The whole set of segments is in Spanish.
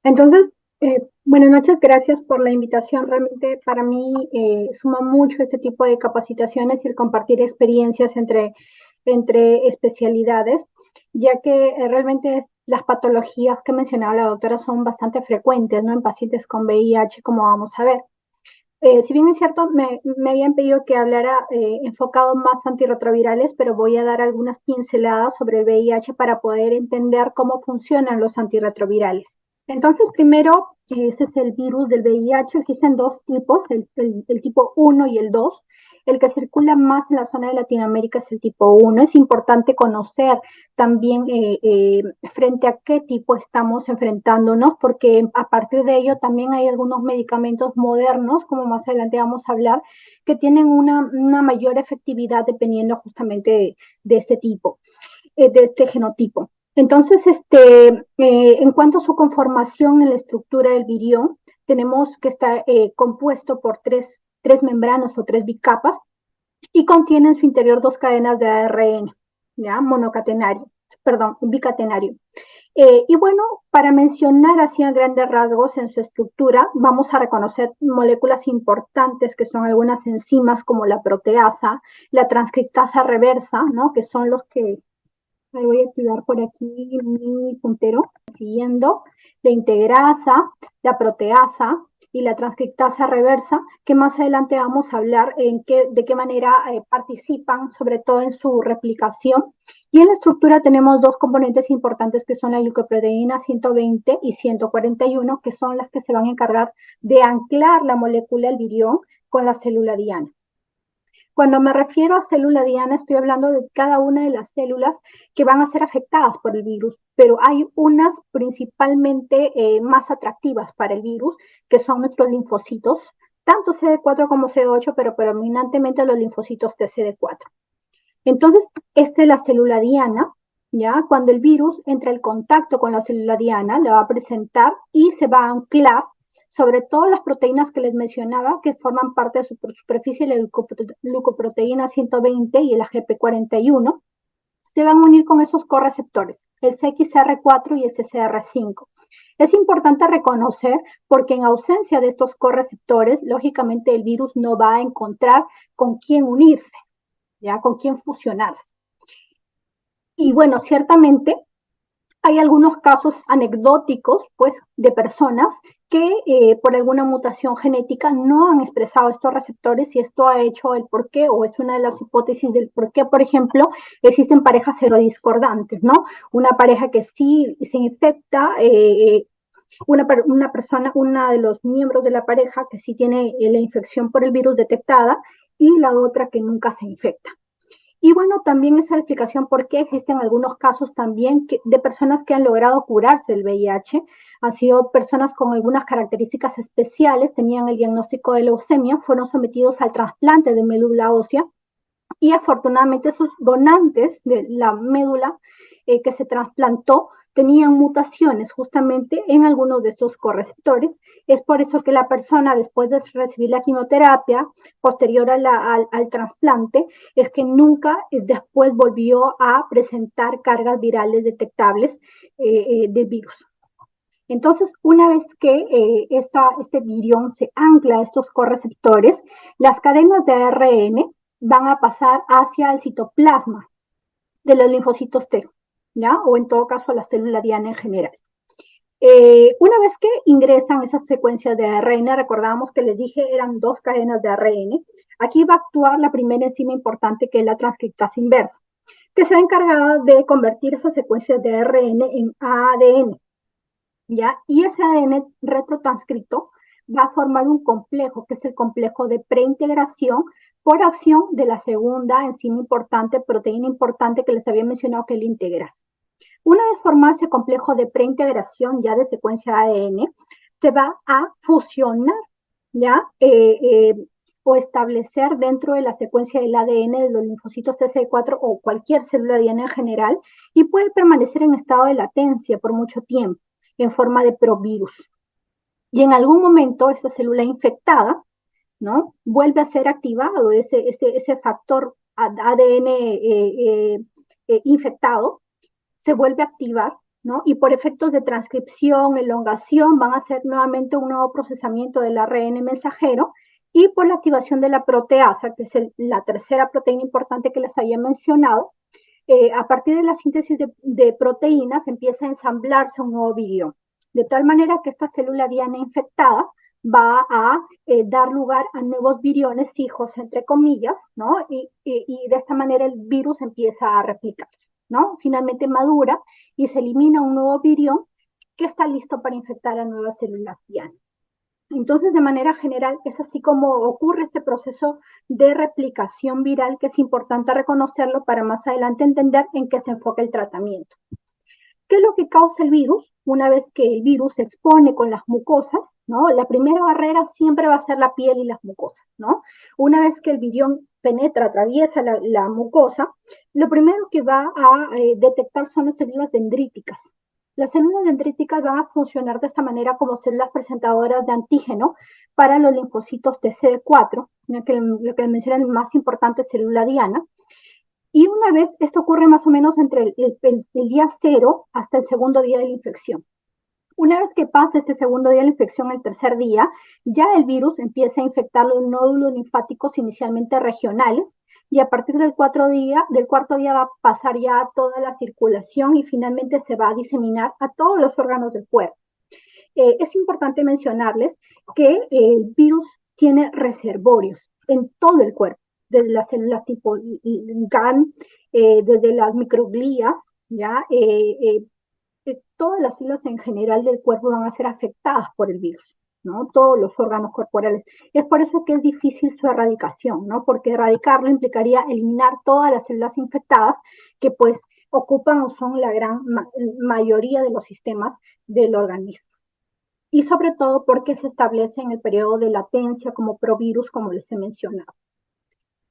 Entonces, buenas noches, gracias por la invitación. Realmente para mí suma mucho este tipo de capacitaciones y el compartir experiencias entre especialidades, ya que realmente las patologías que mencionaba la doctora son bastante frecuentes, ¿no? En pacientes con VIH, como vamos a ver. Si bien es cierto, me habían pedido que hablara enfocado más antirretrovirales, pero voy a dar algunas pinceladas sobre el VIH para poder entender cómo funcionan los antirretrovirales. Entonces, primero, ese es el virus del VIH. Existen dos tipos, el tipo uno y el 2. El que circula más en la zona de Latinoamérica es el tipo uno. Es importante conocer también frente a qué tipo estamos enfrentándonos, porque a partir de ello también hay algunos medicamentos modernos, como más adelante vamos a hablar, que tienen una mayor efectividad dependiendo justamente de este tipo, de este genotipo. Entonces, en cuanto a su conformación en la estructura del virión, tenemos que está compuesto por tres membranas o tres bicapas y contiene en su interior dos cadenas de ARN, ¿ya? Monocatenario, perdón, bicatenario. Y bueno, para mencionar así a grandes rasgos en su estructura, vamos a reconocer moléculas importantes que son algunas enzimas como la proteasa, la transcriptasa reversa, ¿no? Que son los que me voy a activar por aquí mi puntero, siguiendo la integrasa, la proteasa y la transcriptasa reversa, que más adelante vamos a hablar de qué manera participan, sobre todo en su replicación. Y en la estructura tenemos dos componentes importantes que son la glucoproteína 120 y 141, que son las que se van a encargar de anclar la molécula del virión con la célula diana. Cuando me refiero a célula diana, estoy hablando de cada una de las células que van a ser afectadas por el virus, pero hay unas principalmente más atractivas para el virus, que son nuestros linfocitos, tanto CD4 como CD8, pero predominantemente los linfocitos de CD4. Entonces, esta es la célula diana, ¿ya? Cuando el virus entra en contacto con la célula diana, la va a presentar y se va a anclar sobre todo las proteínas que les mencionaba, que forman parte de su superficie, la glucoproteína 120 y el AGP41, se van a unir con esos correceptores, el CXR4 y el CCR5. Es importante reconocer porque en ausencia de estos correceptores, lógicamente el virus no va a encontrar con quién unirse, ya con quién fusionarse. Y bueno, ciertamente hay algunos casos anecdóticos, pues, de personas que por alguna mutación genética no han expresado estos receptores y esto ha hecho el por qué, o es una de las hipótesis del por qué, por ejemplo, existen parejas serodiscordantes, ¿no? Una pareja que sí se infecta, una persona, una de los miembros de la pareja que sí tiene la infección por el virus detectada y la otra que nunca se infecta. Y bueno, también esa explicación por qué existen algunos casos también de personas que han logrado curarse del VIH. Han sido personas con algunas características especiales, tenían el diagnóstico de leucemia, fueron sometidos al trasplante de médula ósea y afortunadamente sus donantes de la médula que se trasplantó tenían mutaciones justamente en algunos de estos correceptores. Es por eso que la persona, después de recibir la quimioterapia, posterior al trasplante, es que nunca después volvió a presentar cargas virales detectables de virus. Entonces, una vez que este virión se ancla a estos correceptores, las cadenas de ARN van a pasar hacia el citoplasma de los linfocitos T, ¿ya? O en todo caso a la célula diana en general. Una vez que ingresan esas secuencias de ARN, recordamos que les dije eran dos cadenas de ARN, aquí va a actuar la primera enzima importante que es la transcriptasa inversa, que se va encargada de convertir esas secuencias de ARN en ADN, ¿ya? Y ese ADN retrotranscrito va a formar un complejo, que es el complejo de preintegración por acción de la segunda enzima importante, proteína importante que les había mencionado, que es la integrasa. Una vez formado ese complejo de preintegración ya de secuencia ADN, se va a fusionar, ¿ya? O establecer dentro de la secuencia del ADN de los linfocitos TCD4 o cualquier célula diana en general y puede permanecer en estado de latencia por mucho tiempo en forma de provirus. Y en algún momento esta célula infectada, ¿no? Vuelve a ser activado ese factor ADN infectado, se vuelve a activar, ¿no? Y por efectos de transcripción, elongación, van a hacer nuevamente un nuevo procesamiento del ARN mensajero y por la activación de la proteasa, que es la tercera proteína importante que les había mencionado, a partir de la síntesis de proteínas empieza a ensamblarse un nuevo virión, de tal manera que esta célula diana infectada va a dar lugar a nuevos viriones hijos, entre comillas, ¿no? Y de esta manera el virus empieza a replicarse, ¿no? Finalmente madura y se elimina un nuevo virión que está listo para infectar a nuevas células dianas. Entonces, de manera general, es así como ocurre este proceso de replicación viral, que es importante reconocerlo para más adelante entender en qué se enfoca el tratamiento. ¿Qué es lo que causa el virus? Una vez que el virus se expone con las mucosas, ¿no? La primera barrera siempre va a ser la piel y las mucosas, ¿no? Una vez que el virión penetra, atraviesa la mucosa, lo primero que va a detectar son las células dendríticas. Las células dendríticas van a funcionar de esta manera como células presentadoras de antígeno para los linfocitos TCD4, lo que mencionan el más importante célula diana. Y una vez, esto ocurre más o menos entre el día 0 hasta el segundo día de la infección. Una vez que pasa este segundo día de la infección, el tercer día, ya el virus empieza a infectar los nódulos linfáticos inicialmente regionales y a partir del cuarto día va a pasar ya a toda la circulación y finalmente se va a diseminar a todos los órganos del cuerpo. Es importante mencionarles que el virus tiene reservorios en todo el cuerpo, desde las células tipo GAN, desde las microglías, ¿ya? Todas las células en general del cuerpo van a ser afectadas por el virus, ¿no? Todos los órganos corporales. Es por eso que es difícil su erradicación, ¿no? Porque erradicarlo implicaría eliminar todas las células infectadas que pues ocupan o son la gran mayoría de los sistemas del organismo. Y sobre todo porque se establece en el periodo de latencia como provirus, como les he mencionado.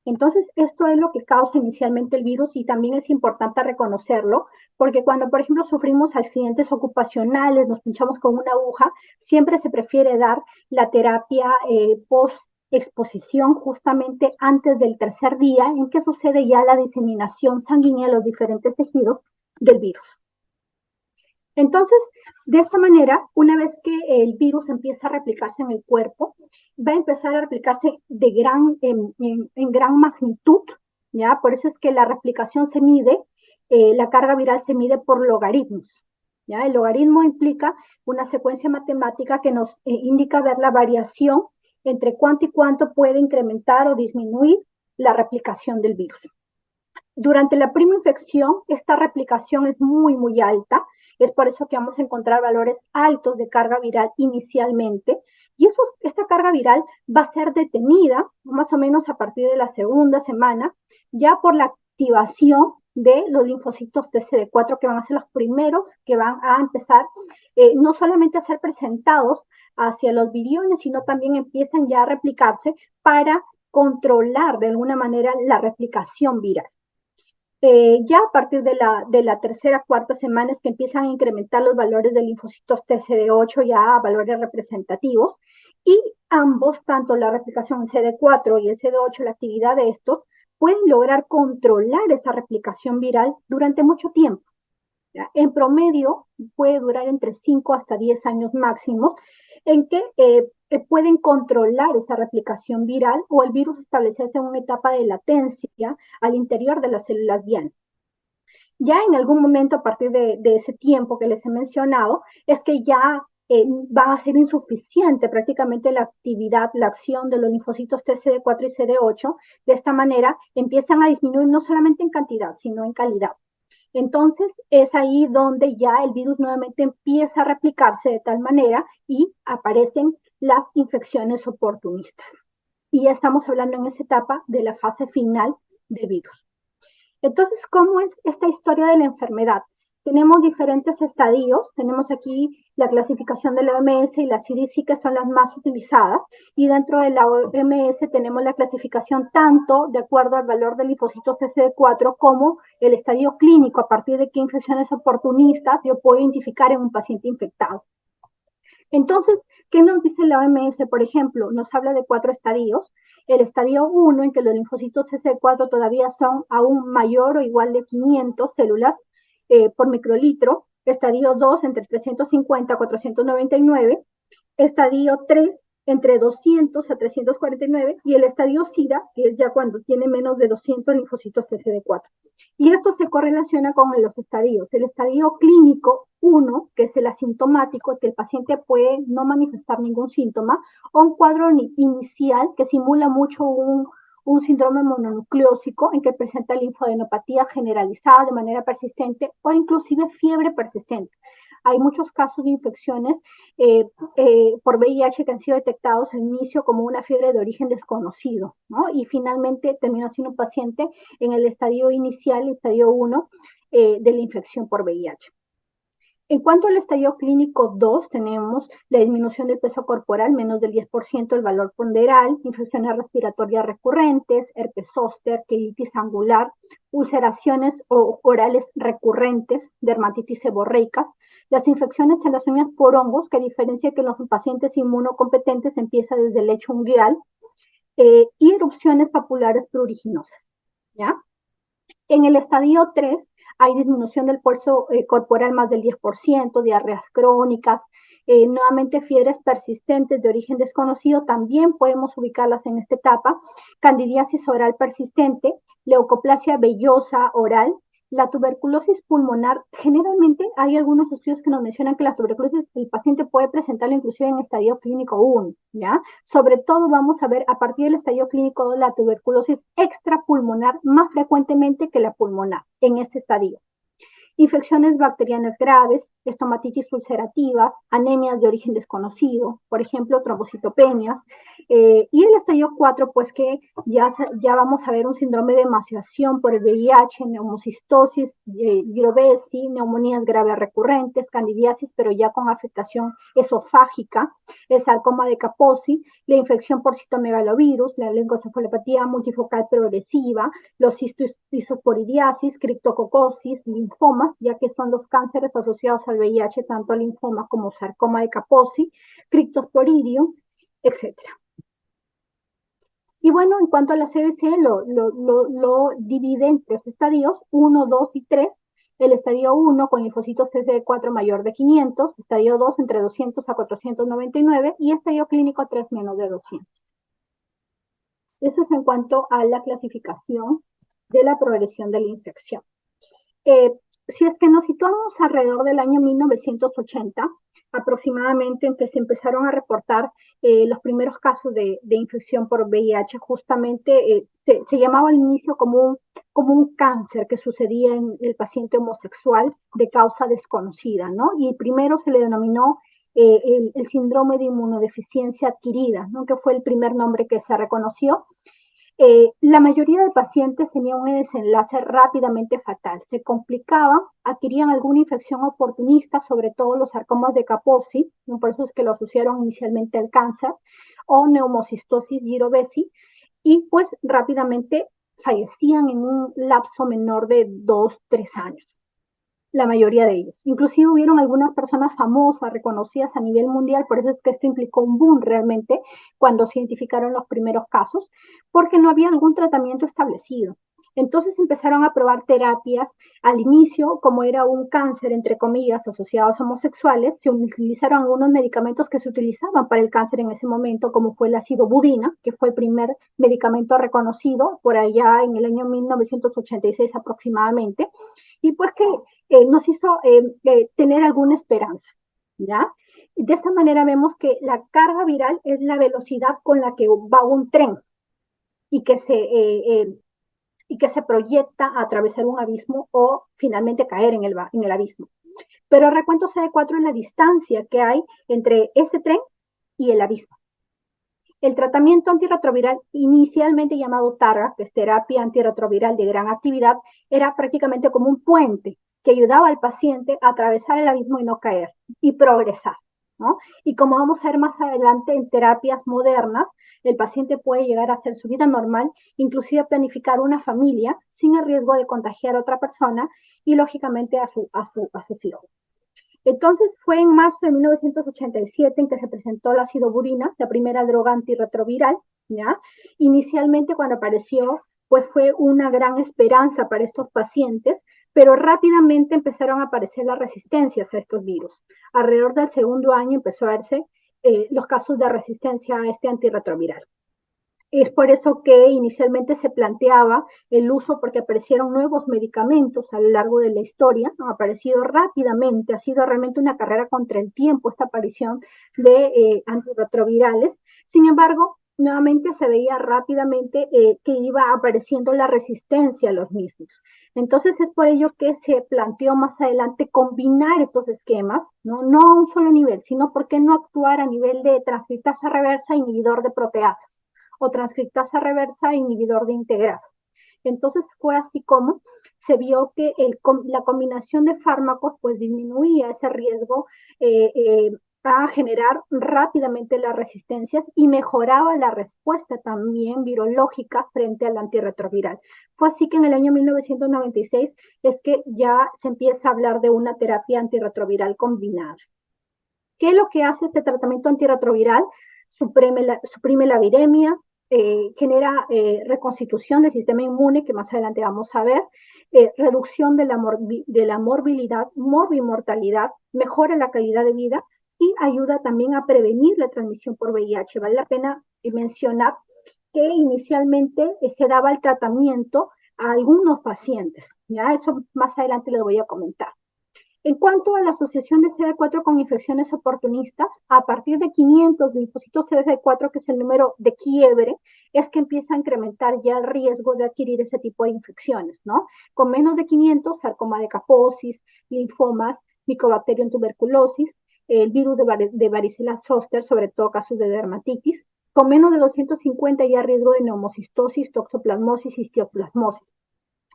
Entonces, esto es lo que causa inicialmente el virus y también es importante reconocerlo, porque cuando, por ejemplo, sufrimos accidentes ocupacionales, nos pinchamos con una aguja, siempre se prefiere dar la terapia post-exposición justamente antes del tercer día en que sucede ya la diseminación sanguínea a los diferentes tejidos del virus. Entonces, de esta manera, una vez que el virus empieza a replicarse en el cuerpo, va a empezar a replicarse en gran magnitud, ¿ya? Por eso es que la replicación se mide, la carga viral se mide por logaritmos, ¿ya? El logaritmo implica una secuencia matemática que nos indica ver la variación entre cuánto y cuánto puede incrementar o disminuir la replicación del virus. Durante la prima infección, esta replicación es muy, muy alta. Es por eso que vamos a encontrar valores altos de carga viral inicialmente. Y esta carga viral va a ser detenida más o menos a partir de la segunda semana, ya por la activación de los linfocitos TCD4, que van a ser los primeros que van a empezar no solamente a ser presentados hacia los viriones, sino también empiezan ya a replicarse para controlar de alguna manera la replicación viral. Ya a partir de la tercera, cuarta semana es que empiezan a incrementar los valores de linfocitos TCD8 ya a valores representativos y ambos, tanto la replicación en CD4 y el CD8, la actividad de estos, pueden lograr controlar esa replicación viral durante mucho tiempo. ¿Ya? En promedio puede durar entre 5 hasta 10 años máximos en que pueden controlar esa replicación viral o el virus establecerse en una etapa de latencia al interior de las células diana. Ya en algún momento, a partir de ese tiempo que les he mencionado, es que ya va a ser insuficiente prácticamente la actividad, la acción de los linfocitos TCD4 y CD8. De esta manera empiezan a disminuir no solamente en cantidad, sino en calidad. Entonces es ahí donde ya el virus nuevamente empieza a replicarse de tal manera y aparecen las infecciones oportunistas. Y ya estamos hablando en esa etapa de la fase final del virus. Entonces, ¿cómo es esta historia de la enfermedad? Tenemos diferentes estadios, tenemos aquí la clasificación de la OMS y la CDC, que son las más utilizadas, y dentro de la OMS tenemos la clasificación tanto de acuerdo al valor de linfocitos TCD4 como el estadio clínico, a partir de qué infecciones oportunistas yo puedo identificar en un paciente infectado. Entonces, ¿qué nos dice la OMS? Por ejemplo, nos habla de 4 estadios. El estadio 1, en que los linfocitos TCD4 todavía son aún mayor o igual de 500 células por microlitro. estadio 2 entre 350 a 499, estadio 3 entre 200 a 349 y el estadio SIDA, que es ya cuando tiene menos de 200 linfocitos CD4. Y esto se correlaciona con los estadios. El estadio clínico 1, que es el asintomático, que el paciente puede no manifestar ningún síntoma, o un cuadro inicial que simula mucho un síndrome mononucleósico en que presenta linfadenopatía generalizada de manera persistente o inclusive fiebre persistente. Hay muchos casos de infecciones por VIH que han sido detectados al inicio como una fiebre de origen desconocido, ¿no? Y finalmente terminó siendo un paciente en el estadio inicial, estadio 1, de la infección por VIH. En cuanto al estadio clínico 2, tenemos la disminución del peso corporal, menos del 10%, el valor ponderal, infecciones respiratorias recurrentes, herpes zóster, quelitis angular, ulceraciones orales recurrentes, dermatitis seborreicas, las infecciones en las uñas por hongos, que a diferencia que en los pacientes inmunocompetentes empieza desde el lecho unguial, y erupciones papulares pruriginosas, ¿ya? En el estadio 3 hay disminución del peso corporal más del 10%, diarreas crónicas, nuevamente fiebres persistentes de origen desconocido, también podemos ubicarlas en esta etapa, candidiasis oral persistente, leucoplasia vellosa oral, la tuberculosis pulmonar. Generalmente hay algunos estudios que nos mencionan que la tuberculosis el paciente puede presentarla inclusive en estadio clínico 1, ¿ya? Sobre todo vamos a ver a partir del estadio clínico 2 la tuberculosis extrapulmonar más frecuentemente que la pulmonar en este estadio. Infecciones bacterianas graves, estomatitis ulcerativas, anemias de origen desconocido, por ejemplo, trombocitopenias. Y el estadio 4, pues que ya vamos a ver un síndrome de emaciación por el VIH, neumocistosis, girovesi, neumonías graves recurrentes, candidiasis, pero ya con afectación esofágica, el sarcoma de Kaposi, la infección por citomegalovirus, la lengoencefalopatía multifocal progresiva, los cistosporidiasis, criptococosis, linfomas, ya que son los cánceres asociados al VIH, tanto linfoma como sarcoma de Kaposi, criptosporidium, etc. Y bueno, en cuanto a la CBC, lo divide en tres estadios, 1, 2 y 3. El estadio 1 con linfocitos CD4 mayor de 500, estadio 2 entre 200 a 499 y estadio clínico 3 menos de 200. Eso es en cuanto a la clasificación de la progresión de la infección. Si es que nos situamos alrededor del año 1980, aproximadamente en que se empezaron a reportar los primeros casos de infección por VIH, justamente se llamaba al inicio como un cáncer que sucedía en el paciente homosexual de causa desconocida, ¿no? Y primero se le denominó el síndrome de inmunodeficiencia adquirida, ¿no? Que fue el primer nombre que se reconoció. La mayoría de pacientes tenían un desenlace rápidamente fatal. Se complicaban, adquirían alguna infección oportunista, sobre todo los sarcomas de Kaposi, ¿no? Por eso es que lo asociaron inicialmente al cáncer, o neumocistosis girovesi, y pues rápidamente fallecían en un lapso menor de 2-3 años. La mayoría de ellos. Inclusive hubieron algunas personas famosas, reconocidas a nivel mundial, por eso es que esto implicó un boom realmente cuando se identificaron los primeros casos, porque no había algún tratamiento establecido. Entonces empezaron a probar terapias. Al inicio, como era un cáncer, entre comillas, asociados a homosexuales, se utilizaron algunos medicamentos que se utilizaban para el cáncer en ese momento, como fue la acidobudina, que fue el primer medicamento reconocido por allá en el año 1986 aproximadamente, y pues que nos hizo tener alguna esperanza, ¿ya? De esta manera vemos que la carga viral es la velocidad con la que va un tren y que se proyecta a atravesar un abismo o finalmente caer en el abismo. Pero el recuento CD4 es la distancia que hay entre ese tren y el abismo. El tratamiento antirretroviral, inicialmente llamado TARA, que es terapia antirretroviral de gran actividad, era prácticamente como un puente que ayudaba al paciente a atravesar el abismo y no caer y progresar, ¿no? Y como vamos a ver más adelante en terapias modernas, el paciente puede llegar a hacer su vida normal, inclusive planificar una familia sin el riesgo de contagiar a otra persona y lógicamente a sus hijos. Entonces fue en marzo de 1987 en que se presentó la acidobudina, la primera droga antirretroviral, ¿ya? Inicialmente cuando apareció, pues fue una gran esperanza para estos pacientes, pero rápidamente empezaron a aparecer las resistencias a estos virus. Alrededor del segundo año empezó a verse los casos de resistencia a este antirretroviral. Es por eso que inicialmente se planteaba el uso, porque aparecieron nuevos medicamentos a lo largo de la historia, han aparecido rápidamente, ha sido realmente una carrera contra el tiempo esta aparición de antirretrovirales. Sin embargo, nuevamente se veía rápidamente que iba apareciendo la resistencia a los mismos. Entonces es por ello que se planteó más adelante combinar estos esquemas, no a un solo nivel, sino por qué no actuar a nivel de transcriptasa reversa inhibidor de proteasas o transcriptasa reversa inhibidor de integrasa. Entonces fue así como se vio que la combinación de fármacos pues disminuía ese riesgo a generar rápidamente las resistencias y mejoraba la respuesta también virológica frente al antirretroviral. Fue así que en el año 1996 es que ya se empieza a hablar de una terapia antirretroviral combinada. ¿Qué es lo que hace este tratamiento antirretroviral? Suprime la viremia, genera reconstitución del sistema inmune, que más adelante vamos a ver, reducción de la morbilidad, morbimortalidad, mejora la calidad de vida y ayuda también a prevenir la transmisión por VIH. Vale la pena mencionar que inicialmente se daba el tratamiento a algunos pacientes. Ya eso más adelante les voy a comentar. En cuanto a la asociación de CD4 con infecciones oportunistas, a partir de 500 linfocitos CD4, que es el número de quiebre, es que empieza a incrementar ya el riesgo de adquirir ese tipo de infecciones, ¿no? Con menos de 500, sarcoma de Kaposis, linfomas, Mycobacterium tuberculosis, el virus de varicela zoster, sobre todo casos de dermatitis. Con menos de 250 ya riesgo de neumocistosis, toxoplasmosis, histioplasmosis.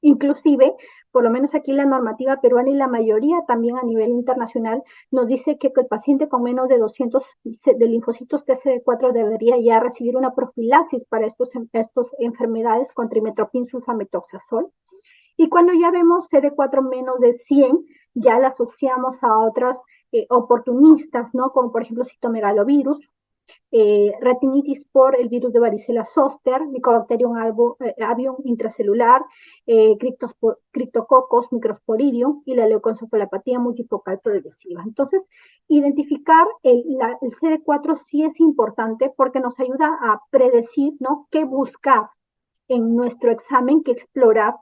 Inclusive, por lo menos aquí la normativa peruana y la mayoría también a nivel internacional nos dice que el paciente con menos de 200 de linfocitos TCD4 debería ya recibir una profilaxis para estas enfermedades con trimethoprim sulfamethoxazol. Y cuando ya vemos CD4 menos de 100, ya la asociamos a otras oportunistas, ¿no? Como por ejemplo citomegalovirus, retinitis por el virus de varicela zoster, Mycobacterium avium intracelular, criptococos, microsporidium y la leucoencefalopatía multifocal progresiva. Entonces, identificar el CD4 sí es importante porque nos ayuda a predecir, ¿no?, qué buscar en nuestro examen, qué explorar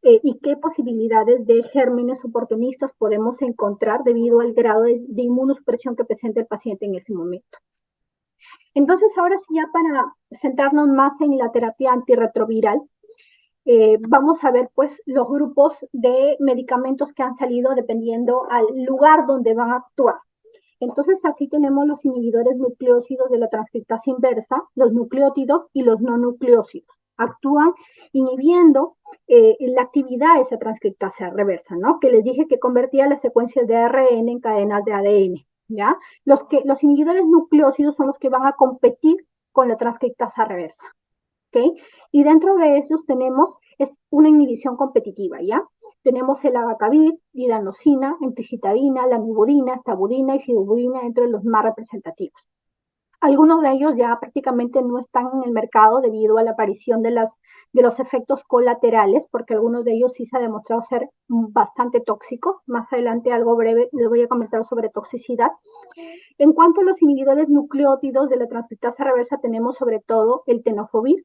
y qué posibilidades de gérmenes oportunistas podemos encontrar debido al grado de inmunosupresión que presenta el paciente en ese momento. Entonces, ahora sí, ya para centrarnos más en la terapia antirretroviral, vamos a ver pues los grupos de medicamentos que han salido dependiendo al lugar donde van a actuar. Entonces, aquí tenemos los inhibidores nucleócidos de la transcriptasa inversa, los nucleótidos y los no nucleócidos. Actúan inhibiendo la actividad de esa transcriptasa reversa, ¿no? Que les dije que convertía las secuencias de ARN en cadenas de ADN. ¿Ya? Los inhibidores nucleócidos son los que van a competir con la transcriptasa reversa, ¿ok? Y dentro de ellos tenemos una inhibición competitiva, ¿ya? Tenemos el abacavir, lidanosina, enticitabina, lamivudina, estabudina y sidobudina entre los más representativos. Algunos de ellos ya prácticamente no están en el mercado debido a la aparición de los efectos colaterales, porque algunos de ellos sí se ha demostrado ser bastante tóxicos. Más adelante, algo breve, les voy a comentar sobre toxicidad. En cuanto a los inhibidores nucleótidos de la transcriptasa reversa, tenemos sobre todo el tenofovir.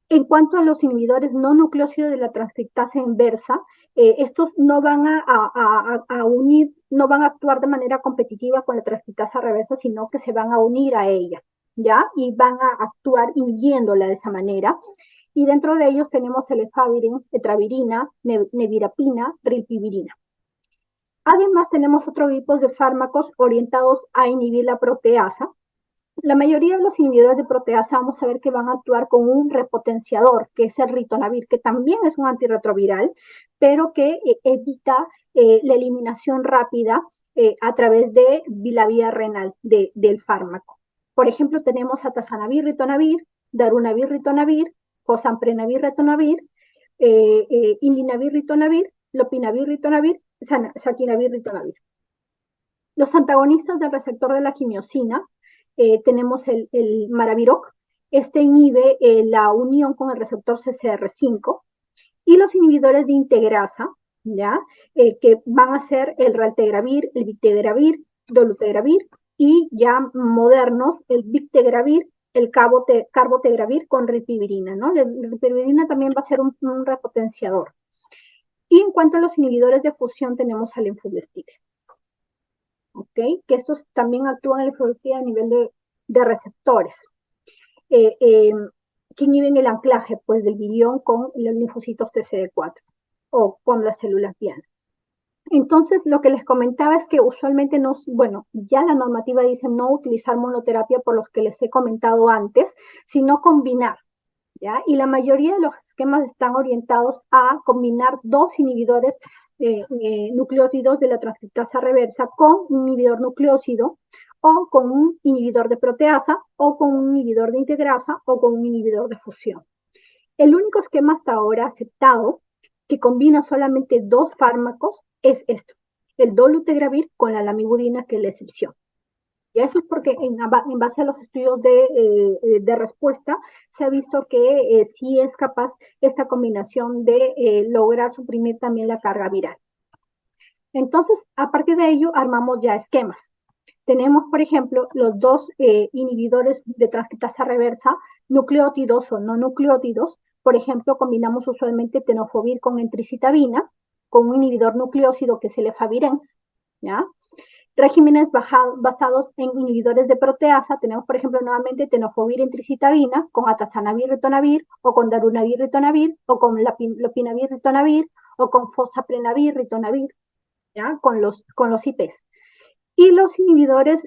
En cuanto a los inhibidores no nucleócidos de la transcriptasa inversa, estos no van a unir, no van a actuar de manera competitiva con la transcriptasa reversa, sino que se van a unir a ella, ¿ya? Y van a actuar inhibiéndola de esa manera. Y dentro de ellos tenemos el efavirenz, etravirina, nevirapina, rilpivirina. Además, tenemos otros tipos de fármacos orientados a inhibir la proteasa. La mayoría de los inhibidores de proteasa vamos a ver que van a actuar con un repotenciador, que es el ritonavir, que también es un antirretroviral, pero que evita la eliminación rápida a través de la vía renal del fármaco. Por ejemplo, tenemos atazanavir, ritonavir, darunavir, ritonavir, fosamprenavir, ritonavir, indinavir, ritonavir, lopinavir, ritonavir, saquinavir, ritonavir. Los antagonistas del receptor de la quimiosina, tenemos el maraviroc, este inhibe la unión con el receptor CCR5, y los inhibidores de integrasa, ¿ya? Que van a ser el raltegravir, el bictegravir, dolutegravir y ya modernos, el bictegravir, el carbotegravir con ripivirina, ¿no? La ripivirina también va a ser un repotenciador. Y en cuanto a los inhibidores de fusión, tenemos al enfuvirtib, ¿ok? Que estos también actúan en el enfuvirtib a nivel de receptores. Eh, eh, que inhiben el anclaje pues, del virión con los linfocitos TCD4 o con las células diana. Entonces, lo que les comentaba es que usualmente bueno, ya la normativa dice no utilizar monoterapia por los que les he comentado antes, sino combinar, ¿ya? Y la mayoría de los esquemas están orientados a combinar dos inhibidores nucleótidos de la transcriptasa reversa con un inhibidor nucleócido o con un inhibidor de proteasa o con un inhibidor de integrasa o con un inhibidor de fusión. El único esquema hasta ahora aceptado que combina solamente dos fármacos es esto, el dolutegravir con la lamivudina, que es la excepción. Y eso es porque en base a los estudios de respuesta se ha visto que sí es capaz esta combinación de lograr suprimir también la carga viral. Entonces, a partir de ello, armamos ya esquemas. Tenemos, por ejemplo, los dos inhibidores de transcriptasa reversa, nucleótidos o no nucleótidos. Por ejemplo, combinamos usualmente tenofovir con entricitabina, con un inhibidor nucleócido que es el efavirenz, ¿ya? Regímenes basados en inhibidores de proteasa, tenemos, por ejemplo, nuevamente tenofovir entricitabina con atazanavir ritonavir, o con darunavir ritonavir, o con lopinavir ritonavir, o con fosaplenavir ritonavir, ¿ya? Con los IPs. Y los inhibidores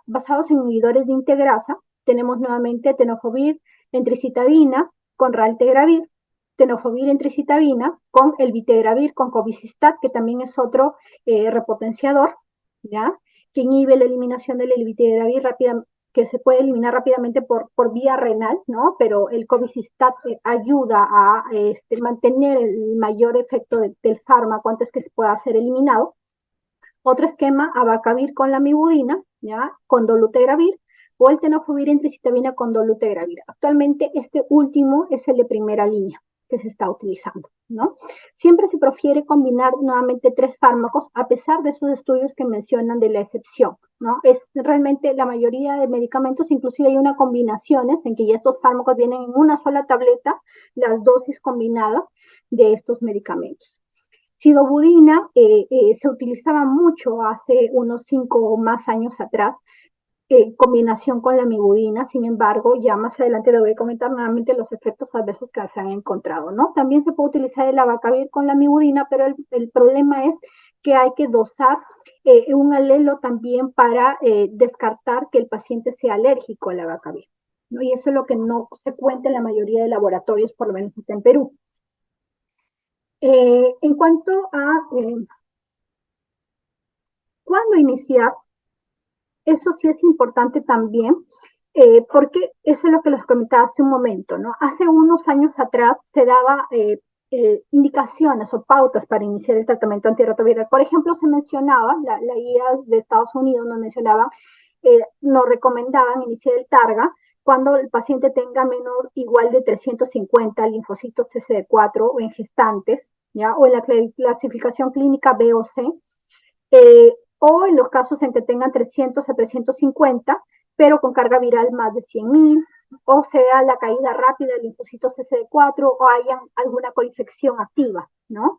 basados en inhibidores de integrasa, tenemos nuevamente tenofovir entricitabina con raltegravir, tenofovir entricitabina con el vitegravir con cobicistat, que también es otro repotenciador, ¿ya? Que inhibe la eliminación del vitegravir rápidamente, que se puede eliminar rápidamente por vía renal, ¿no? Pero el cobicistat ayuda a mantener el mayor efecto del fármaco antes que se pueda ser eliminado. Otro esquema, abacavir con lamivudina, ¿ya? Con dolutegravir, o el tenofovir entricitabina con dolutegravir. Actualmente este último es el de primera línea que se está utilizando, ¿no? Siempre se prefiere combinar nuevamente tres fármacos, a pesar de esos estudios que mencionan de la excepción, ¿no? Es realmente la mayoría de medicamentos, inclusive hay una combinaciones en que ya estos fármacos vienen en una sola tableta, las dosis combinadas de estos medicamentos. Sidobudina se utilizaba mucho hace unos 5 o más años atrás, combinación con la mibudina. Sin embargo, ya más adelante le voy a comentar nuevamente los efectos adversos que se han encontrado, ¿no? También se puede utilizar el abacavir con la mibudina, pero el problema es que hay que dosar un alelo también para descartar que el paciente sea alérgico al abacavir, ¿no? Y eso es lo que no se cuenta en la mayoría de laboratorios, por lo menos en Perú. En cuanto a cuándo iniciar, eso sí es importante también, porque eso es lo que les comentaba hace un momento, ¿no? Hace unos años atrás se daba indicaciones o pautas para iniciar el tratamiento antirretroviral. Por ejemplo, se mencionaba, la guía de Estados Unidos nos mencionaba, nos recomendaban iniciar el Targa cuando el paciente tenga menor igual de 350 linfocitos TCD4 o en gestantes, ¿ya? O en la clasificación clínica B o C, o en los casos en que tengan 300 a 350, pero con carga viral más de 100.000, o sea, la caída rápida del linfocito CD4 o haya alguna coinfección activa, ¿no?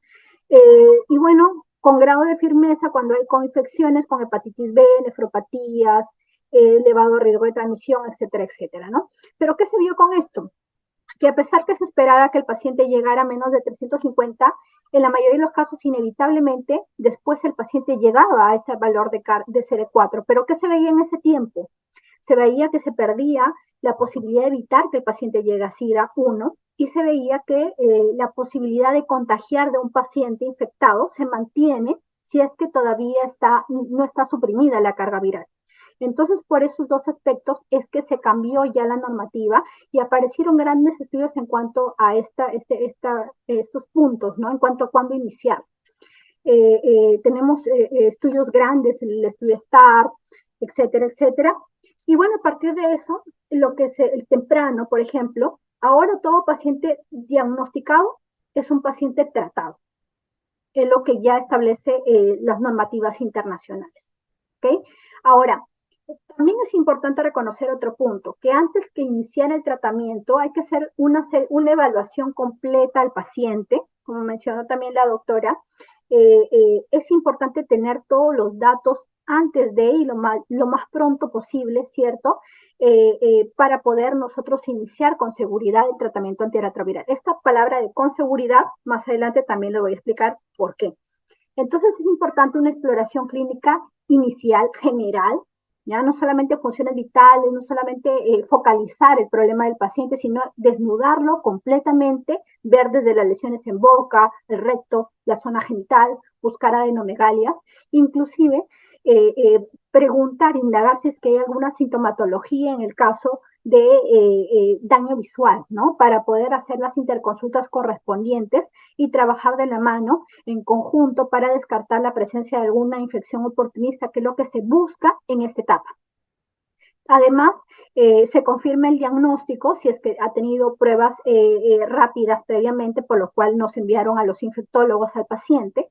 Y bueno, con grado de firmeza cuando hay coinfecciones con hepatitis B, nefropatías, elevado riesgo de transmisión, etcétera, etcétera, ¿no? Pero ¿qué se vio con esto? Que a pesar que se esperara que el paciente llegara a menos de 350, en la mayoría de los casos, inevitablemente, después el paciente llegaba a ese valor de CD4. ¿Pero qué se veía en ese tiempo? Se veía que se perdía la posibilidad de evitar que el paciente llegue a SIDA 1 y se veía que la posibilidad de contagiar de un paciente infectado se mantiene si es que todavía no está suprimida la carga viral. Entonces, por esos dos aspectos es que se cambió ya la normativa y aparecieron grandes estudios en cuanto a estos puntos, ¿no? En cuanto a cuándo iniciar. Tenemos estudios grandes, el estudio STAR, etcétera, etcétera. Y bueno, a partir de eso, lo que es el temprano, por ejemplo, ahora todo paciente diagnosticado es un paciente tratado. es lo que ya establece las normativas internacionales. ¿Okay? Ahora, también es importante reconocer otro punto, que antes que iniciar el tratamiento hay que hacer una evaluación completa al paciente, como mencionó también la doctora. Es importante tener todos los datos antes de y lo más pronto posible, ¿cierto? Para poder nosotros iniciar con seguridad el tratamiento antirretroviral. Esta palabra de con seguridad, más adelante también le voy a explicar por qué. Entonces es importante una exploración clínica inicial, general, ya no solamente funciones vitales, no solamente focalizar el problema del paciente, sino desnudarlo completamente, ver desde las lesiones en boca, el recto, la zona genital, buscar adenomegalias, inclusive preguntar, indagar si es que hay alguna sintomatología en el caso de daño visual, ¿no? Para poder hacer las interconsultas correspondientes y trabajar de la mano en conjunto para descartar la presencia de alguna infección oportunista, que es lo que se busca en esta etapa. Además, se confirma el diagnóstico si es que ha tenido pruebas rápidas previamente, por lo cual nos enviaron a los infectólogos al paciente.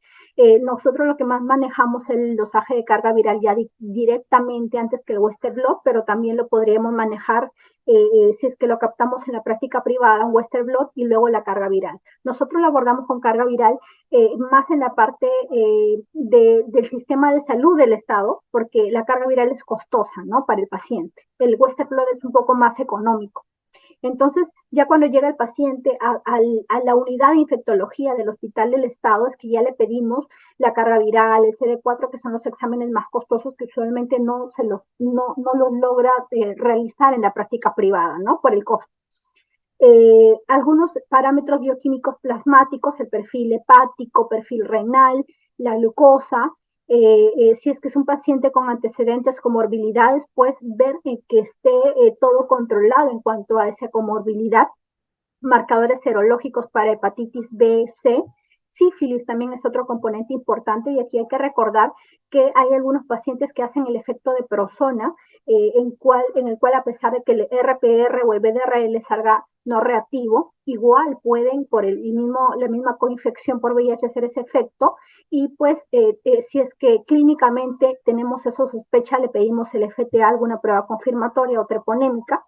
Nosotros lo que más manejamos es el dosaje de carga viral ya directamente antes que el Western blot, pero también lo podríamos manejar si es que lo captamos en la práctica privada, un Western blot y luego la carga viral. Nosotros lo abordamos con carga viral más en la parte del sistema de salud del Estado, porque la carga viral es costosa, ¿no? Para el paciente. El Western blot es un poco más económico. Entonces, ya cuando llega el paciente a la unidad de infectología del Hospital del Estado, es que ya le pedimos la carga viral, el CD4, que son los exámenes más costosos que usualmente no los logra realizar en la práctica privada, ¿no? Por el costo. Algunos parámetros bioquímicos plasmáticos, el perfil hepático, perfil renal, la glucosa. Si es que es un paciente con antecedentes, comorbilidades, pues ver que esté todo controlado en cuanto a esa comorbilidad. Marcadores serológicos para hepatitis B, C. Sífilis también es otro componente importante, y aquí hay que recordar que hay algunos pacientes que hacen el efecto de prozona, en el cual a pesar de que el RPR o el BDRL salga no reactivo, igual pueden por la misma coinfección por VIH hacer ese efecto, y pues si es que clínicamente tenemos esa sospecha, le pedimos el FTA, alguna prueba confirmatoria o treponémica,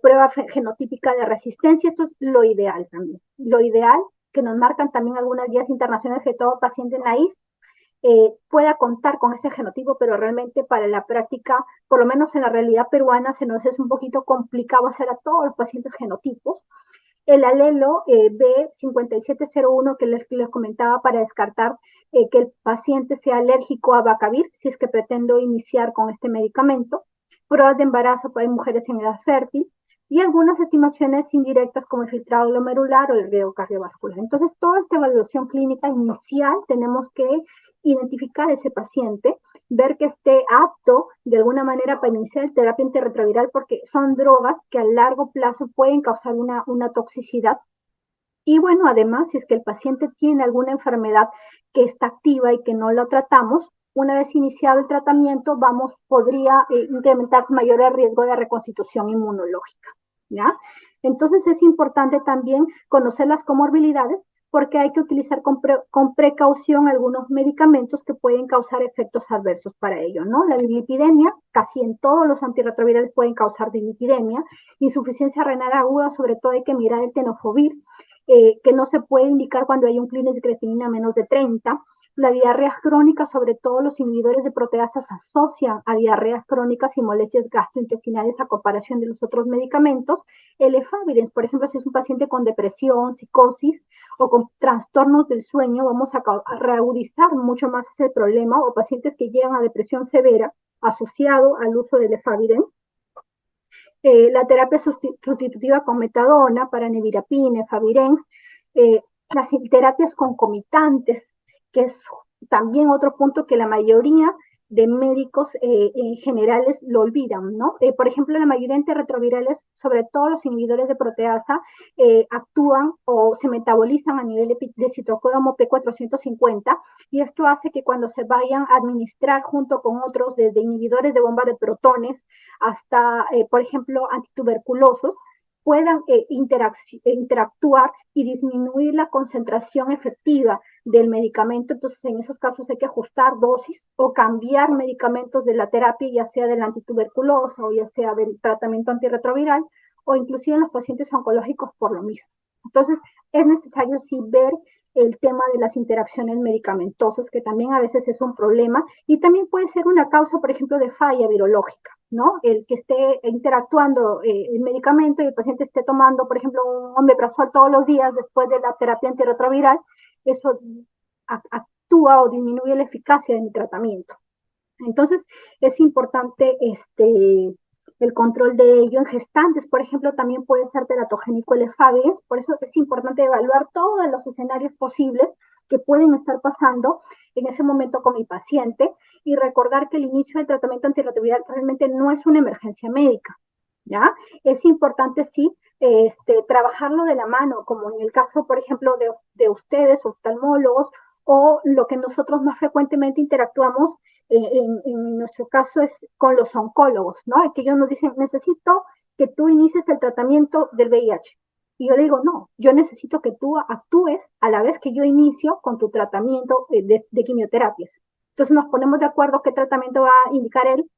prueba genotípica de resistencia. Esto es lo ideal también. Lo ideal, que nos marcan también algunas guías internacionales, que todo paciente naif pueda contar con ese genotipo, pero realmente para la práctica, por lo menos en la realidad peruana, se nos es un poquito complicado hacer a todos los pacientes genotipos. El alelo B5701 que les comentaba para descartar que el paciente sea alérgico a Bacavir, si es que pretendo iniciar con este medicamento. Pruebas de embarazo para mujeres en edad fértil, y algunas estimaciones indirectas como el filtrado glomerular o el riesgo cardiovascular. Entonces, toda esta evaluación clínica inicial tenemos que identificar a ese paciente, ver que esté apto de alguna manera para iniciar terapia antirretroviral, porque son drogas que a largo plazo pueden causar una toxicidad. Y bueno, además, si es que el paciente tiene alguna enfermedad que está activa y que no lo tratamos, una vez iniciado el tratamiento, podría incrementarse mayor el riesgo de reconstitución inmunológica, ¿ya? Entonces es importante también conocer las comorbilidades, porque hay que utilizar con precaución algunos medicamentos que pueden causar efectos adversos para ello, ¿no? La dislipidemia, casi en todos los antirretrovirales pueden causar dislipidemia. Insuficiencia renal aguda, sobre todo hay que mirar el tenofovir, que no se puede indicar cuando hay un clínico de creatinina menos de 30. La diarrea crónica, sobre todo los inhibidores de proteasas asocian a diarreas crónicas y molestias gastrointestinales a comparación de los otros medicamentos. El efavirenz, por ejemplo, si es un paciente con depresión, psicosis o con trastornos del sueño, vamos a reagudizar mucho más ese problema, o pacientes que llegan a depresión severa asociado al uso del efavirenz. La terapia sustitutiva con metadona para nevirapina, efavirenz, las terapias concomitantes, que es también otro punto que la mayoría de médicos en generales lo olvidan, ¿no? Por ejemplo, la mayoría de antirretrovirales, sobre todo los inhibidores de proteasa, actúan o se metabolizan a nivel de citocromo P450, y esto hace que cuando se vayan a administrar junto con otros, desde inhibidores de bomba de protones hasta, por ejemplo, antituberculosos, puedan interactuar y disminuir la concentración efectiva del medicamento. Entonces, en esos casos hay que ajustar dosis o cambiar medicamentos de la terapia, ya sea de la antituberculosa o ya sea del tratamiento antirretroviral, o inclusive en los pacientes oncológicos por lo mismo. Entonces, es necesario sí ver el tema de las interacciones medicamentosas, que también a veces es un problema, y también puede ser una causa, por ejemplo, de falla virológica, ¿no? El que esté interactuando el medicamento y el paciente esté tomando, por ejemplo, un omeprazol todos los días después de la terapia antirretroviral, eso actúa o disminuye la eficacia de mi tratamiento. Entonces, es importante el control de ello. En gestantes, por ejemplo, también puede ser teratogénico el efavirenz, por eso es importante evaluar todos los escenarios posibles que pueden estar pasando en ese momento con mi paciente y recordar que el inicio del tratamiento antirretroviral realmente no es una emergencia médica, ¿ya? Es importante, sí, trabajarlo de la mano, como en el caso, por ejemplo, de ustedes, oftalmólogos, o lo que nosotros más frecuentemente interactuamos en nuestro caso es con los oncólogos, ¿no? Que ellos nos dicen, necesito que tú inicies el tratamiento del VIH. Y yo le digo, no, yo necesito que tú actúes a la vez que yo inicio con tu tratamiento de quimioterapias. Entonces nos ponemos de acuerdo qué tratamiento va a indicar él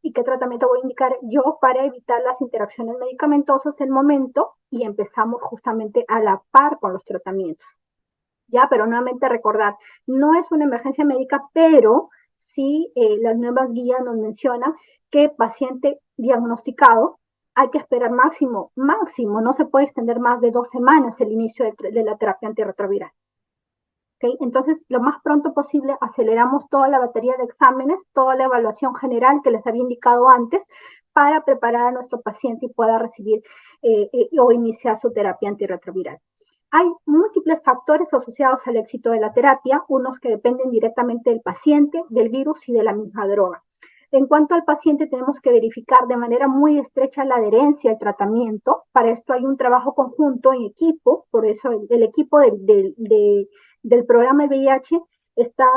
y qué tratamiento voy a indicar yo para evitar las interacciones medicamentosas en el momento, y empezamos justamente a la par con los tratamientos. Ya, pero nuevamente recordar, no es una emergencia médica, pero sí las nuevas guías nos mencionan que paciente diagnosticado hay que esperar máximo, no se puede extender más de 2 semanas el inicio de la terapia antirretroviral. ¿Okay? Entonces, lo más pronto posible aceleramos toda la batería de exámenes, toda la evaluación general que les había indicado antes, para preparar a nuestro paciente y pueda recibir o iniciar su terapia antirretroviral. Hay múltiples factores asociados al éxito de la terapia, unos que dependen directamente del paciente, del virus y de la misma droga. En cuanto al paciente, tenemos que verificar de manera muy estrecha la adherencia al tratamiento. Para esto hay un trabajo conjunto en equipo, por eso el equipo del programa de VIH está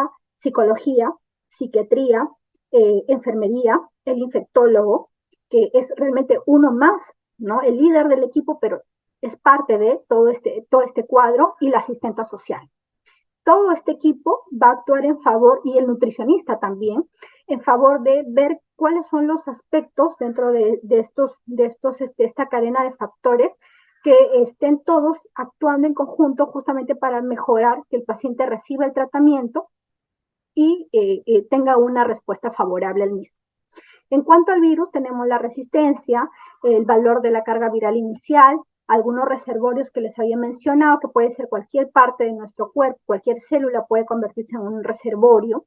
psicología, psiquiatría, enfermería, el infectólogo, que es realmente uno más, ¿no? El líder del equipo, pero es parte de todo este cuadro, y la asistenta social. Todo este equipo va a actuar en favor, y el nutricionista también, en favor de ver cuáles son los aspectos dentro de esta cadena de factores que estén todos actuando en conjunto justamente para mejorar que el paciente reciba el tratamiento y tenga una respuesta favorable al mismo. En cuanto al virus, tenemos la resistencia, el valor de la carga viral inicial, algunos reservorios que les había mencionado, que puede ser cualquier parte de nuestro cuerpo, cualquier célula puede convertirse en un reservorio.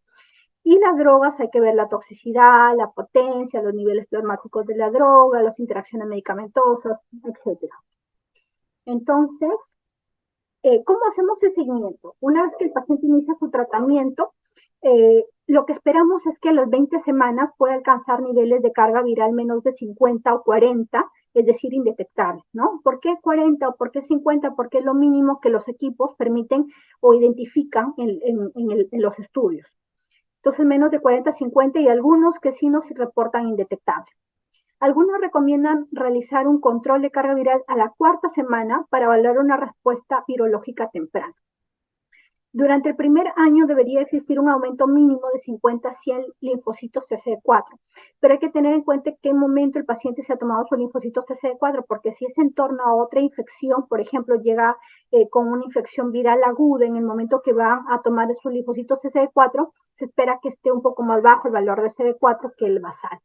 Y las drogas, hay que ver la toxicidad, la potencia, los niveles plasmáticos de la droga, las interacciones medicamentosas, etc. Entonces, ¿cómo hacemos el seguimiento? Una vez que el paciente inicia su tratamiento, lo que esperamos es que a las 20 semanas pueda alcanzar niveles de carga viral menos de 50 o 40, es decir, indetectable, ¿no? ¿Por qué 40 o por qué 50? Porque es lo mínimo que los equipos permiten o identifican en los estudios. Entonces, menos de 40, 50, y algunos que sí nos reportan indetectable. Algunos recomiendan realizar un control de carga viral a la 4ª semana para evaluar una respuesta virológica temprana. Durante el primer año debería existir un aumento mínimo de 50 a 100 linfocitos CCD4, pero hay que tener en cuenta en qué momento el paciente se ha tomado sus linfocitos CCD4, porque si es en torno a otra infección, por ejemplo, llega con una infección viral aguda en el momento que va a tomar sus linfocitos CCD4, se espera que esté un poco más bajo el valor de CD4 que el basal.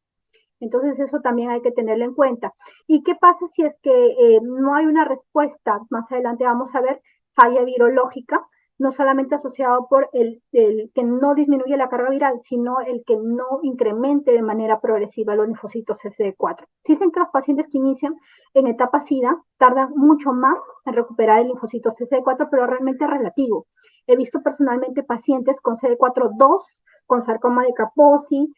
Entonces eso también hay que tenerlo en cuenta. ¿Y qué pasa si es que no hay una respuesta? Más adelante vamos a ver falla virológica, no solamente asociado por el que no disminuye la carga viral, sino el que no incremente de manera progresiva los linfocitos CD4. Dicen que los pacientes que inician en etapa SIDA tardan mucho más en recuperar el linfocito CD4, pero realmente es relativo. He visto personalmente pacientes con CD4-2, con sarcoma de Kaposi,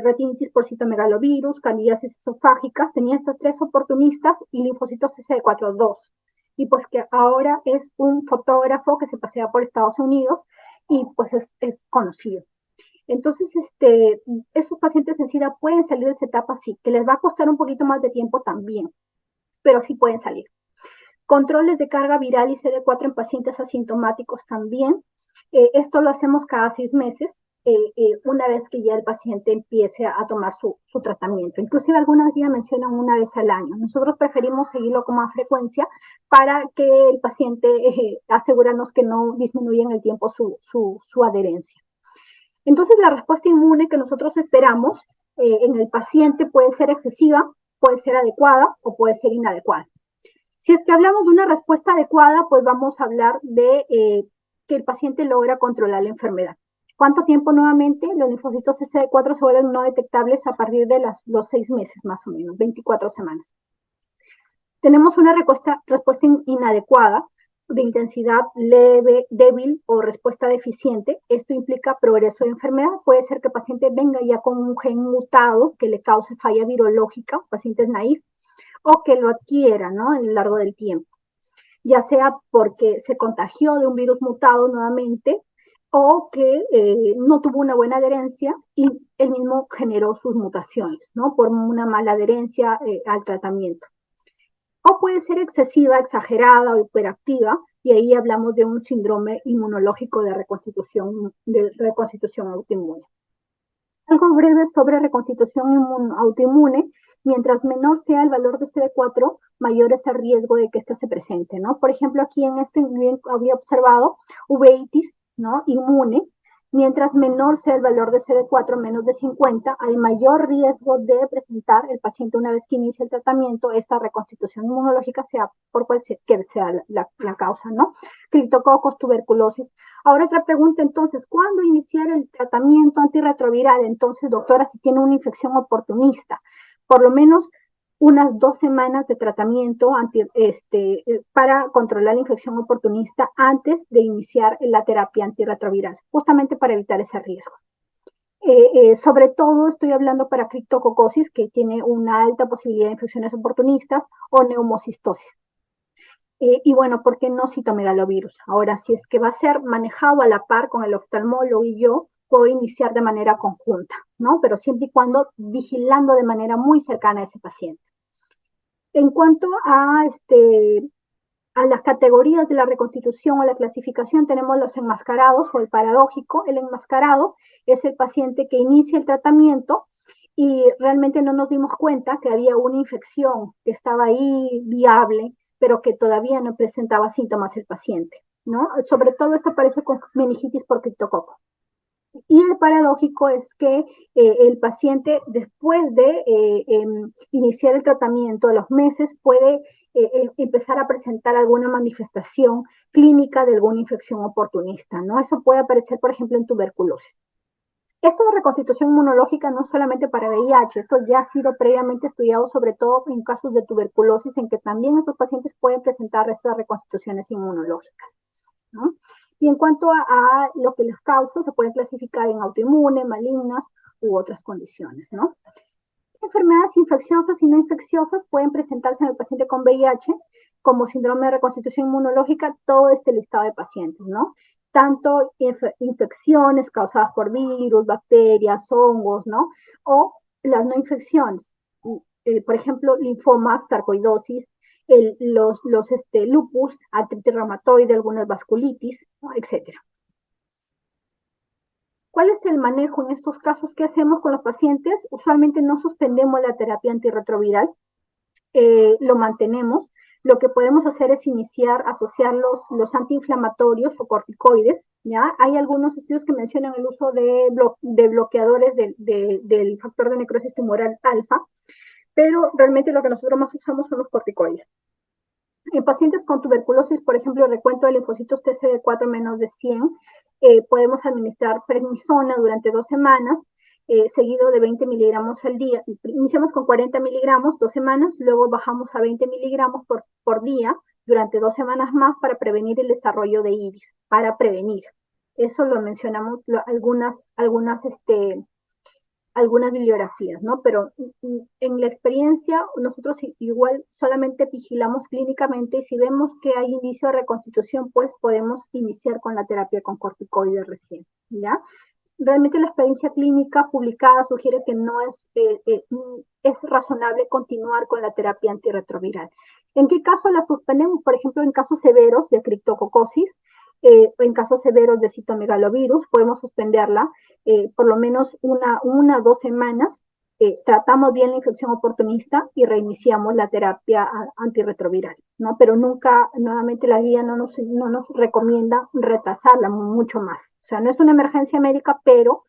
retinitis por citomegalovirus, candidiasis esofágica, tenía estas 3 oportunistas y linfocitos CD4-2. Y pues que ahora es un fotógrafo que se pasea por Estados Unidos y pues es conocido. Entonces, estos pacientes en SIDA pueden salir de esa etapa, sí, que les va a costar un poquito más de tiempo también. pero sí pueden salir. Controles de carga viral y CD4 en pacientes asintomáticos también. Esto lo hacemos cada 6 meses, una vez que ya el paciente empiece a tomar su tratamiento. Inclusive algunas guías mencionan una vez al año. Nosotros preferimos seguirlo con más frecuencia para que el paciente asegurarnos que no disminuya en el tiempo su adherencia. Entonces, la respuesta inmune que nosotros esperamos en el paciente puede ser excesiva, puede ser adecuada o puede ser inadecuada. Si es que hablamos de una respuesta adecuada, pues vamos a hablar de que el paciente logra controlar la enfermedad. ¿Cuánto tiempo nuevamente? Los linfocitos CD4 se vuelven no detectables a partir de los 6 meses, más o menos, 24 semanas. Tenemos una respuesta inadecuada, de intensidad leve, débil o respuesta deficiente. Esto implica progreso de enfermedad. Puede ser que el paciente venga ya con un gen mutado que le cause falla virológica, pacientes naif, o que lo adquiera, ¿no?, a lo largo del tiempo, ya sea porque se contagió de un virus mutado nuevamente o que no tuvo una buena adherencia y él mismo generó sus mutaciones, ¿no?, por una mala adherencia al tratamiento. O puede ser excesiva, exagerada o hiperactiva, y ahí hablamos de un síndrome inmunológico de reconstitución autoinmune. Algo breve sobre reconstitución autoinmune. Mientras menor sea el valor de CD4, mayor es el riesgo de que ésta se presente, ¿no? Por ejemplo, aquí en este había observado uveitis, ¿no?, inmune. Mientras menor sea el valor de CD4, menos de 50, hay mayor riesgo de presentar el paciente una vez que inicia el tratamiento esta reconstitución inmunológica, sea por cualquier sea la causa, ¿no? Criptococos, tuberculosis. Ahora otra pregunta, entonces, ¿cuándo iniciar el tratamiento antirretroviral? Entonces, doctora, si tiene una infección oportunista, por lo menos unas 2 semanas de tratamiento para controlar la infección oportunista antes de iniciar la terapia antirretroviral, justamente para evitar ese riesgo. Sobre todo estoy hablando para criptococosis, que tiene una alta posibilidad de infecciones oportunistas, o neumocistosis. Y bueno, ¿por qué no citomegalovirus? Ahora, si es que va a ser manejado a la par con el oftalmólogo y yo, puedo iniciar de manera conjunta, ¿no? Pero siempre y cuando vigilando de manera muy cercana a ese paciente. En cuanto a las categorías de la reconstitución o la clasificación, tenemos los enmascarados o el paradójico. El enmascarado es el paciente que inicia el tratamiento y realmente no nos dimos cuenta que había una infección que estaba ahí viable, pero que todavía no presentaba síntomas el paciente, ¿no? Sobre todo esto aparece con meningitis por criptococo. Y el paradójico es que el paciente, después de iniciar el tratamiento, a los meses, puede empezar a presentar alguna manifestación clínica de alguna infección oportunista, ¿no? Eso puede aparecer, por ejemplo, en tuberculosis. Esto de reconstitución inmunológica no solamente para VIH, esto ya ha sido previamente estudiado, sobre todo en casos de tuberculosis, en que también esos pacientes pueden presentar estas reconstituciones inmunológicas, ¿no? Y en cuanto a lo que les causa, se pueden clasificar en autoinmune, malignas u otras condiciones, ¿no? Enfermedades infecciosas y no infecciosas pueden presentarse en el paciente con VIH como síndrome de reconstitución inmunológica, todo este listado de pacientes, ¿no? Tanto infecciones causadas por virus, bacterias, hongos, ¿no? O las no infecciones, por ejemplo, linfomas, sarcoidosis, los lupus, artritis reumatoide, algunas vasculitis, ¿no?, etcétera. ¿Cuál es el manejo en estos casos? ¿Qué hacemos con los pacientes? Usualmente no suspendemos la terapia antirretroviral, lo mantenemos. Lo que podemos hacer es asociar los antiinflamatorios o corticoides, ¿ya? Hay algunos estudios que mencionan el uso de bloqueadores del factor de necrosis tumoral alfa, pero realmente lo que nosotros más usamos son los corticoides. En pacientes con tuberculosis, por ejemplo, recuento de linfocitos TCD4 menos de 100, podemos administrar prednisona durante 2 semanas, seguido de 20 miligramos al día. Iniciamos con 40 miligramos 2 semanas, luego bajamos a 20 miligramos por día durante 2 semanas más para prevenir el desarrollo de iris, para prevenir. Eso lo mencionamos algunas bibliografías, ¿no? Pero en la experiencia nosotros igual solamente vigilamos clínicamente y si vemos que hay inicio de reconstitución, pues podemos iniciar con la terapia con corticoides recién, ¿ya? realmente la experiencia clínica publicada sugiere que no es razonable continuar con la terapia antirretroviral. ¿En qué caso la suspendemos? Por ejemplo, en casos severos de criptococosis, en casos severos de citomegalovirus, podemos suspenderla por lo menos una o 2 semanas. Tratamos bien la infección oportunista y reiniciamos la terapia antirretroviral, ¿no? Pero nunca, nuevamente la guía no nos recomienda retrasarla mucho más. O sea, no es una emergencia médica, pero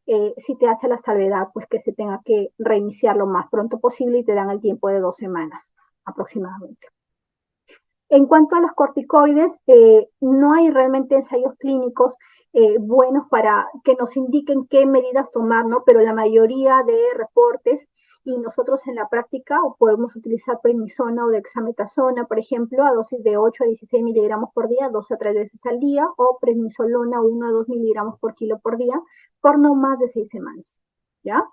sí te hace la salvedad, pues que se tenga que reiniciar lo más pronto posible y te dan el tiempo de 2 semanas aproximadamente. En cuanto a los corticoides, no hay realmente ensayos clínicos buenos para que nos indiquen qué medidas tomar, ¿no? Pero la mayoría de reportes y nosotros en la práctica o podemos utilizar prednisona o dexametasona, por ejemplo, a dosis de 8 a 16 miligramos por día, 2 a 3 veces al día, o prednisolona 1 a 2 miligramos por kilo por día, por no más de 6 semanas, ¿ya?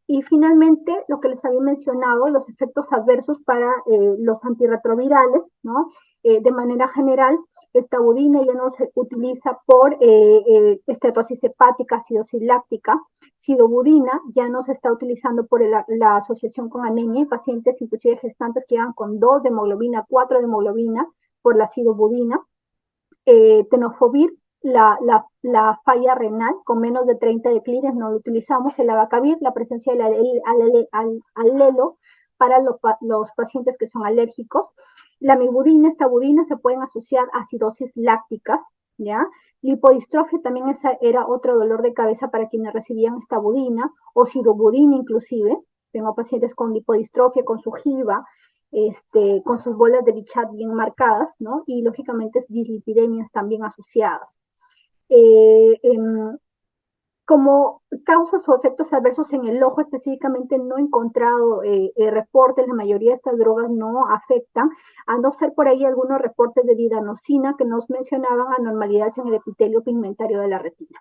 Y finalmente, lo que les había mencionado, los efectos adversos para los antirretrovirales, ¿no? De manera general, esta budina ya no se utiliza por estetosis hepática, acidosis láctica. Sidobudina ya no se está utilizando por la asociación con anemia en pacientes, inclusive gestantes que llegan con 2 de hemoglobina, 4 de hemoglobina por la sidobudina. Tenofovir, la falla renal con menos de 30 declines no lo utilizamos. El abacavir, la presencia del alelo para los pacientes que son alérgicos. La mibudina, estabudina se pueden asociar a acidosis lácticas, ¿ya? Lipodistrofia también era otro dolor de cabeza para quienes recibían estabudina o sidobudina inclusive. Tengo pacientes con lipodistrofia, con su jiba, con sus bolas de Bichat bien marcadas, ¿no? Y lógicamente dislipidemias también asociadas. Como causas o efectos adversos en el ojo específicamente no he encontrado reportes, la mayoría de estas drogas no afectan, a no ser por ahí algunos reportes de didanosina que nos mencionaban anormalidades en el epitelio pigmentario de la retina.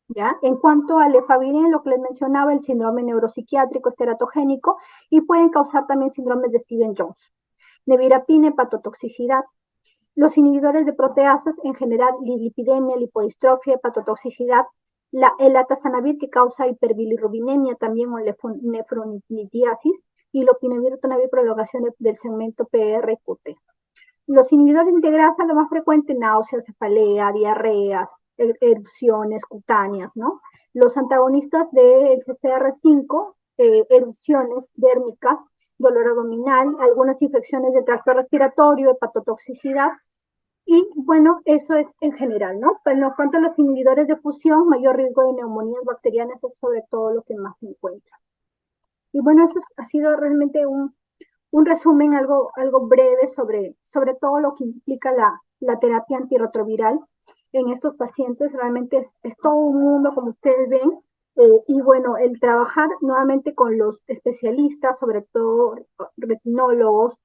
¿Ya? En cuanto al efavirenz, lo que les mencionaba, el síndrome neuropsiquiátrico es teratogénico y pueden causar también síndromes de Stevens-Jones. Nevirapina, hepatotoxicidad. Los inhibidores de proteasas, en general, lipidemia, lipodistrofia, hepatotoxicidad. El atazanavir, que causa hiperbilirrubinemia también o nefronitiasis. Y lopinavir, ritonavir, prolongación del segmento PR-QT. Los inhibidores de integrasa, lo más frecuente, náuseas, cefalea, diarreas, erupciones cutáneas, ¿no? Los antagonistas del CCR5, erupciones dérmicas, dolor abdominal, algunas infecciones del tracto respiratorio, hepatotoxicidad, y bueno, eso es en general, ¿no? Pero en cuanto a los inhibidores de fusión, mayor riesgo de neumonías bacterianas es sobre todo lo que más se encuentra. Y bueno, eso ha sido realmente un resumen algo breve sobre todo lo que implica la terapia antirretroviral en estos pacientes. Realmente es todo un mundo, como ustedes ven. Y bueno, el trabajar nuevamente con los especialistas, sobre todo retinólogos,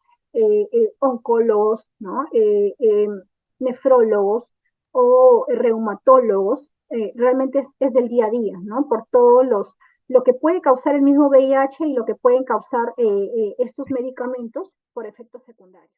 oncólogos, ¿no? Nefrólogos o reumatólogos, realmente es del día a día, ¿no? Por todos lo que puede causar el mismo VIH y lo que pueden causar estos medicamentos por efectos secundarios.